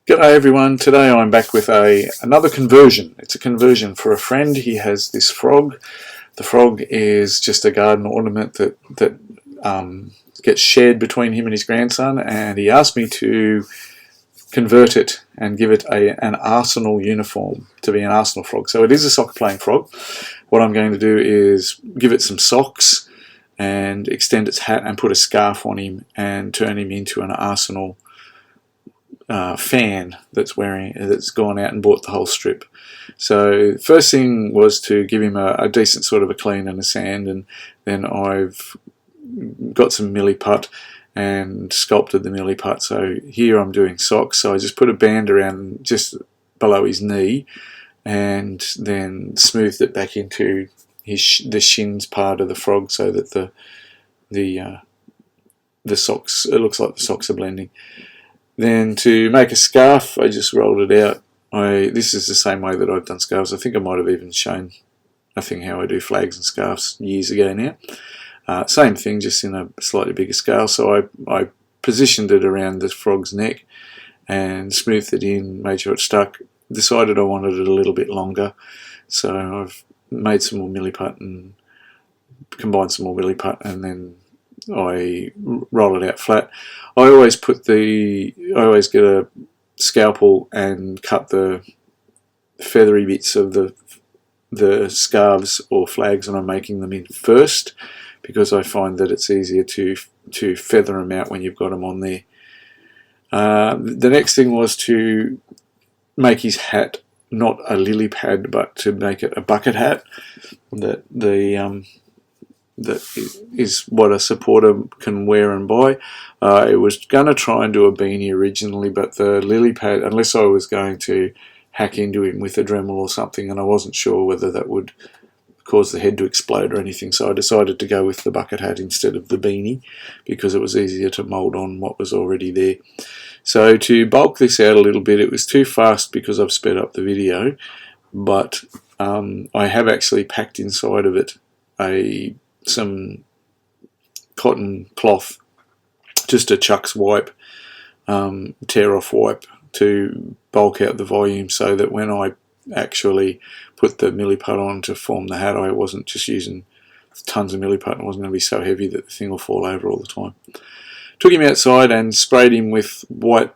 G'day everyone, today I'm back with another conversion. It's a conversion for a friend. He has this frog. The frog is just a garden ornament that gets shared between him and his grandson, and he asked me to convert it and give it an Arsenal uniform to be an Arsenal frog. So it is a soccer playing frog. What I'm going to do is give it some socks and extend its hat and put a scarf on him and turn him into an Arsenal fan that's gone out and bought the whole strip. So first thing was to give him a decent sort of a clean and a sand, and then I've got some milliput and sculpted the milliput. So here I'm doing socks, so I just put a band around just below his knee and then smoothed it back into the shins part of the frog so that the socks, it looks like the socks are blending. Then to make a scarf, I just rolled it out. This is the same way that I've done scarves. I think I might have even shown a thing how I do flags and scarves years ago now. Same thing, just in a slightly bigger scale. So I positioned it around the frog's neck and smoothed it in, made sure it stuck. Decided I wanted it a little bit longer, so I've made some more milliput and combined some more milliput, and then I roll it out flat. I always get a scalpel and cut the feathery bits of the scarves or flags when I'm making them in first, because I find that it's easier to feather them out when you've got them on there. The next thing was to make his hat not a lily pad, but to make it a bucket hat. That is what a supporter can wear and buy. I was going to try and do a beanie originally, but the lily pad, unless I was going to hack into him with a Dremel or something, and I wasn't sure whether that would cause the head to explode or anything, so I decided to go with the bucket hat instead of the beanie because it was easier to mould on what was already there. So to bulk this out a little bit, it was too fast because I've sped up the video, but I have actually packed inside of it some cotton cloth, just a Chuck's wipe, tear off wipe, to bulk out the volume so that when I actually put the milliput on to form the hat, I wasn't just using tons of milliput and it wasn't going to be so heavy that the thing will fall over all the time. Took him outside and sprayed him with white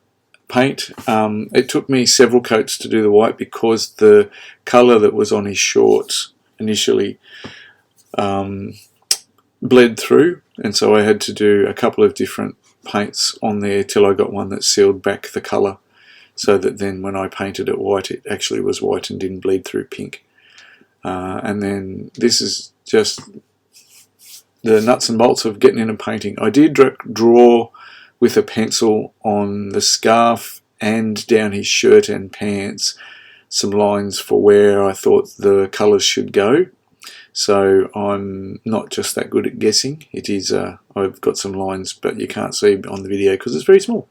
paint. It took me several coats to do the white because the colour that was on his shorts initially bled through, and so I had to do a couple of different paints on there till I got one that sealed back the colour, so that then when I painted it white, it actually was white and didn't bleed through pink. And then this is just the nuts and bolts of getting in and painting. I did draw with a pencil on the scarf and down his shirt and pants some lines for where I thought the colours should go. So I'm not just that good at guessing. It is I've got some lines, but you can't see on the video because it's very small.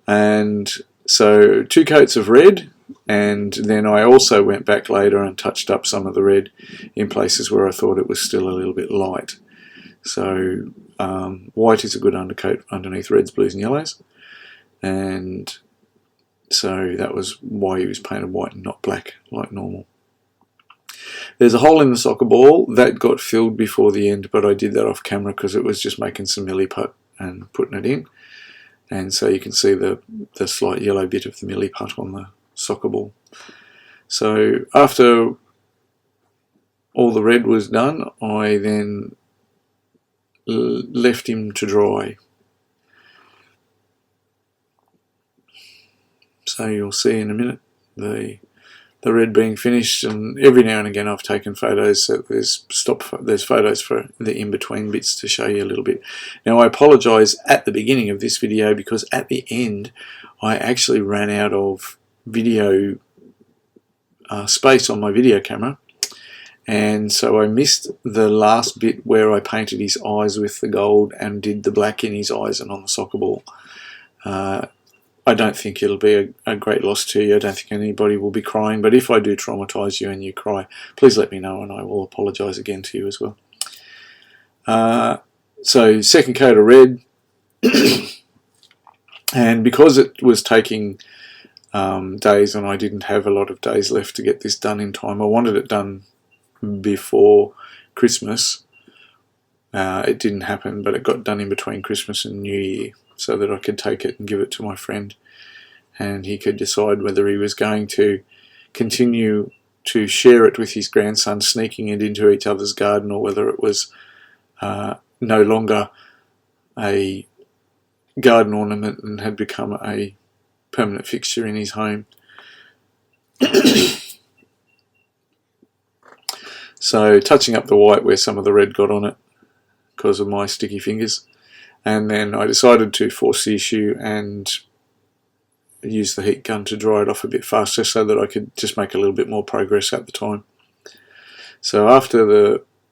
And so 2 coats of red, and then I also went back later and touched up some of the red in places where I thought it was still a little bit light. So white is a good undercoat underneath reds, blues and yellows, and so that was why he was painted white and not black like normal. There's a hole in the soccer ball that got filled before the end, but I did that off camera because it was just making some milliput and putting it in, and so you can see the slight yellow bit of the milliput on the soccer ball. So after all the red was done, I then left him to dry. So you'll see in a minute the red being finished, and every now and again I've taken photos, so there's photos for the in-between bits to show you a little bit. Now I apologise at the beginning of this video because at the end I actually ran out of video space on my video camera, and so I missed the last bit where I painted his eyes with the gold and did the black in his eyes and on the soccer ball. I don't think it'll be a great loss to you. I don't think anybody will be crying, but if I do traumatise you and you cry, please let me know and I will apologise again to you as well. So second coat of red, and because it was taking days, and I didn't have a lot of days left to get this done in time. I wanted it done before Christmas. It didn't happen, but it got done in between Christmas and New Year so that I could take it and give it to my friend, and he could decide whether he was going to continue to share it with his grandson, sneaking it into each other's garden, or whether it was no longer a garden ornament and had become a permanent fixture in his home. So touching up the white where some of the red got on it because of my sticky fingers, and then I decided to force the issue and use the heat gun to dry it off a bit faster so that I could just make a little bit more progress at the time. So after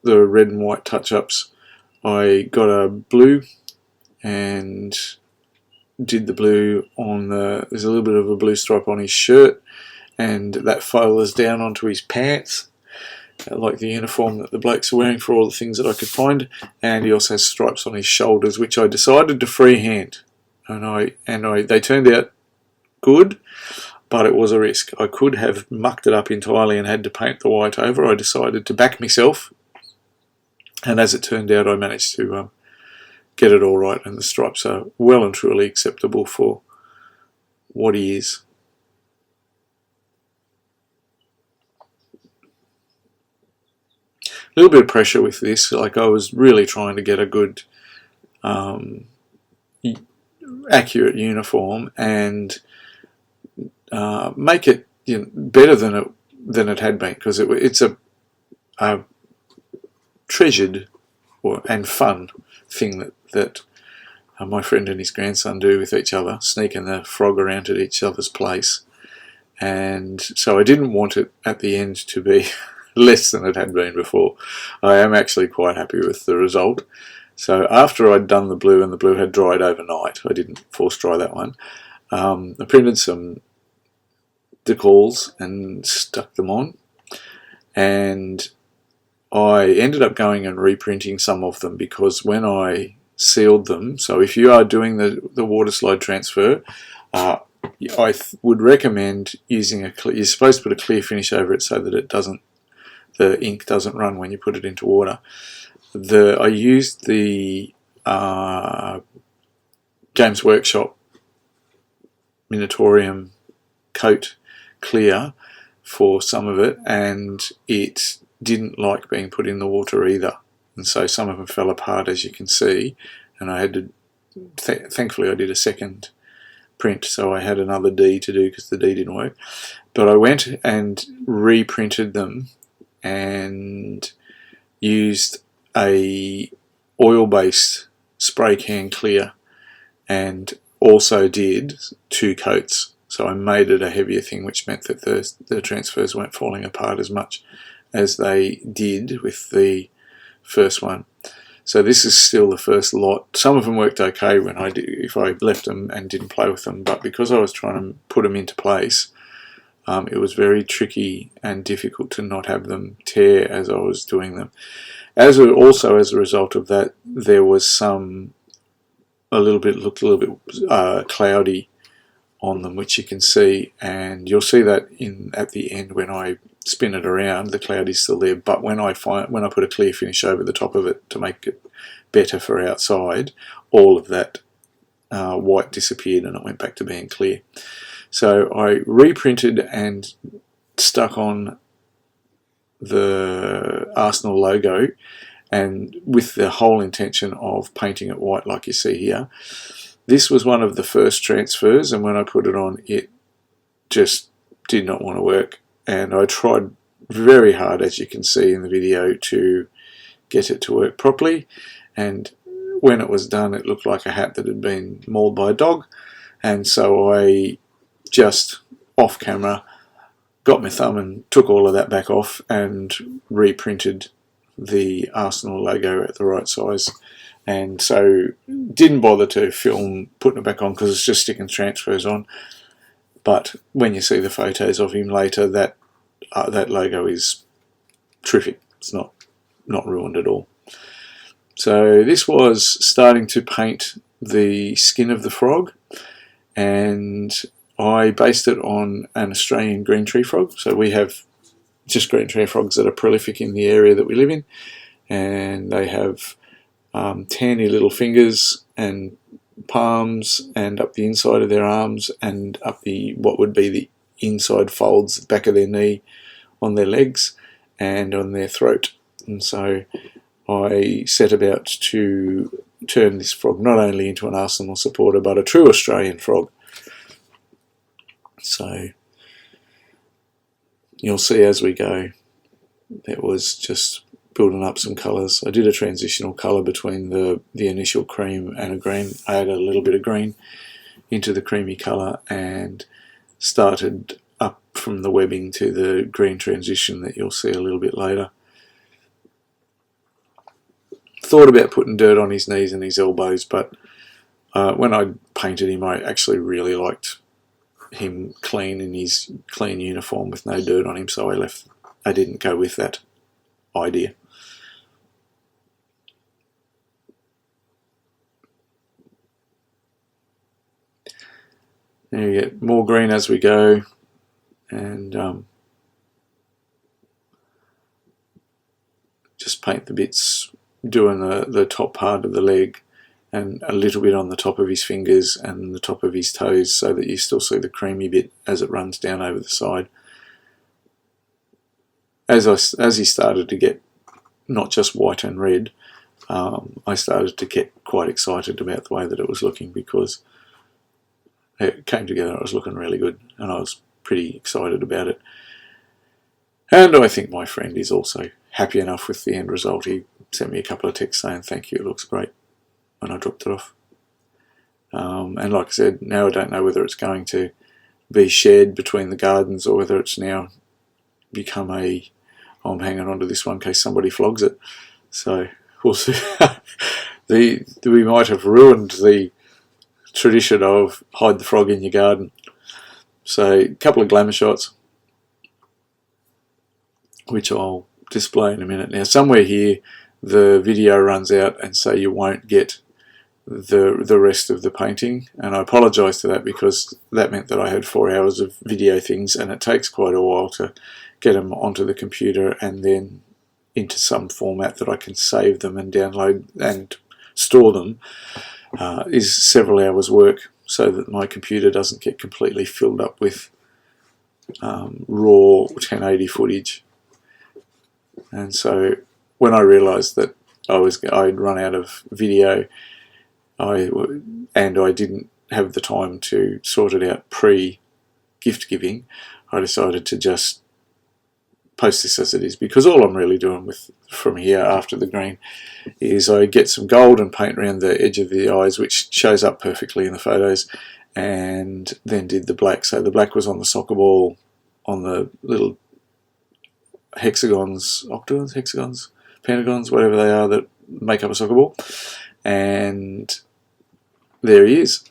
the red and white touch-ups, I got a blue and did the blue on there's a little bit of a blue stripe on his shirt, and that follows down onto his pants, like the uniform that the blokes are wearing for all the things that I could find, and he also has stripes on his shoulders, which I decided to freehand, and they turned out good, but it was a risk. I could have mucked it up entirely and had to paint the white over. I decided to back myself, and as it turned out, I managed to get it all right, and the stripes are well and truly acceptable for what he is. A little bit of pressure with this, like I was really trying to get a good accurate uniform and make it better than it had been, because it's a treasured and fun thing that my friend and his grandson do with each other, sneaking the frog around at each other's place. And so I didn't want it at the end to be less than it had been before. I am actually quite happy with the result. So after I'd done the blue and the blue had dried overnight, I didn't force dry that one, I printed some decals and stuck them on, and I ended up going and reprinting some of them, because when I sealed them, so if you are doing the water slide transfer, I would recommend using you're supposed to put a clear finish over it so that the ink doesn't run when you put it into water. I used the Games Workshop Minotaurium coat clear for some of it, and it didn't like being put in the water either, and so some of them fell apart, as you can see, and I had to thankfully I did a second print, so I had another D to do because the D didn't work, but I went and reprinted them and used a oil-based spray can clear, and also did 2 coats, so I made it a heavier thing, which meant that the transfers weren't falling apart as much as they did with the first one. So this is still the first lot. Some of them worked okay if I left them and didn't play with them, but because I was trying to put them into place, it was very tricky and difficult to not have them tear as I was doing them. Also as a result of that, there was looked a little bit cloudy on them, which you can see, and you'll see that at the end when I spin it around, the cloud is still there, but when I put a clear finish over the top of it to make it better for outside, all of that white disappeared and it went back to being clear. So I reprinted and stuck on the Arsenal logo, and with the whole intention of painting it white like you see here. This was one of the first transfers, and when I put it on, it just did not want to work, and I tried very hard, as you can see in the video, to get it to work properly, and when it was done it looked like a hat that had been mauled by a dog, and so I just off camera got my thumb and took all of that back off and reprinted the Arsenal logo at the right size, and so didn't bother to film putting it back on because it's just sticking transfers on. But when you see the photos of him later, that logo is terrific. It's not ruined at all. So this was starting to paint the skin of the frog, and I based it on an Australian green tree frog. So we have just green tree frogs that are prolific in the area that we live in, and they have tiny little fingers and palms, and up the inside of their arms, and up the what would be the inside folds, back of their knee, on their legs, and on their throat. And so I set about to turn this frog not only into an arsenal supporter, but a true Australian frog. So you'll see as we go, that was just building up some colours. I did a transitional colour between the initial cream and a green. I added a little bit of green into the creamy colour and started up from the webbing to the green transition that you'll see a little bit later. Thought about putting dirt on his knees and his elbows, but when I painted him, I actually really liked him clean in his clean uniform with no dirt on him, so I didn't go with that idea. Now you get more green as we go, and just paint the bits doing the top part of the leg and a little bit on the top of his fingers and the top of his toes, so that you still see the creamy bit as it runs down over the side. As he started to get not just white and red, I started to get quite excited about the way that it was looking, because it came together. It was looking really good, and I was pretty excited about it. And I think my friend is also happy enough with the end result. He sent me a couple of texts saying thank you, it looks great, when I dropped it off. And like I said, now I don't know whether it's going to be shared between the gardens or whether it's now become I'm hanging on to this one in case somebody flogs it. So we'll see. We might have ruined the tradition of hide the frog in your garden. So a couple of glamour shots, which I'll display in a minute. Now somewhere here the video runs out, and so you won't get the rest of the painting, and I apologise for that, because that meant that I had 4 hours of video things, and it takes quite a while to get them onto the computer and then into some format that I can save them and download and store them. Is several hours work, so that my computer doesn't get completely filled up with raw 1080 footage. And so when I realised that I'd run out of video, and I didn't have the time to sort it out pre-gift giving, I decided to just post this as it is, because all I'm really doing from here after the green is I get some gold and paint around the edge of the eyes, which shows up perfectly in the photos, and then did the black. So the black was on the soccer ball, on the little hexagons, octagons, hexagons, pentagons, whatever they are that make up a soccer ball, and there he is.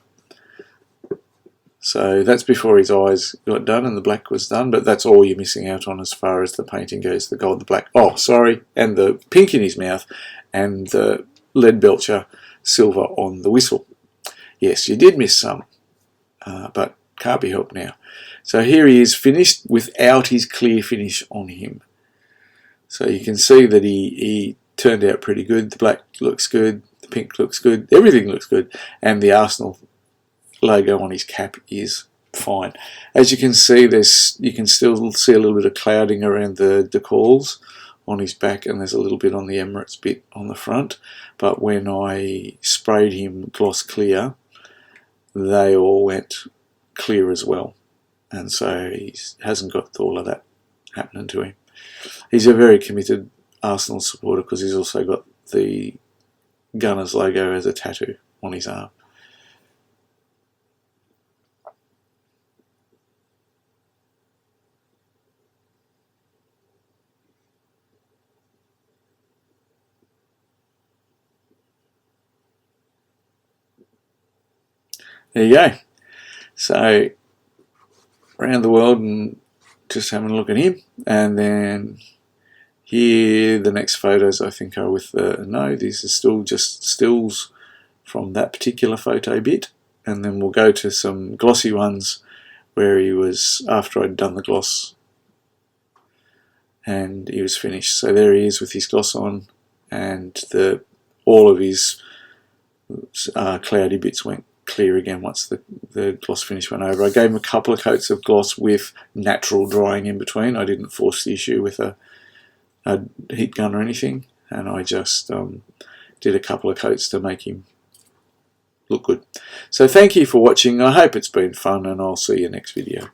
So that's before his eyes got done and the black was done, but that's all you're missing out on as far as the painting goes, the gold, the black, and the pink in his mouth, and the lead belcher silver on the whistle. Yes, you did miss some, but can't be helped now. So here he is finished without his clear finish on him. So you can see that he turned out pretty good. The black looks good, the pink looks good, everything looks good, and the Arsenal logo on his cap is fine. As you can see, you can still see a little bit of clouding around the decals on his back, and there's a little bit on the Emirates bit on the front, but when I sprayed him gloss clear, they all went clear as well, and so he hasn't got all of that happening to him. He's a very committed Arsenal supporter, because he's also got the Gunners logo as a tattoo on his arm. There you go. So around the world and just having a look at him, and then here the next photos I think are with these are still just stills from that particular photo bit, and then we'll go to some glossy ones where he was, after I'd done the gloss, and he was finished. So there he is with his gloss on, and all of his cloudy bits went clear again once the gloss finish went over. I gave him a couple of coats of gloss with natural drying in between. I didn't force the issue with a heat gun or anything, and I just did a couple of coats to make him look good. So thank you for watching. I hope it's been fun, and I'll see you next video.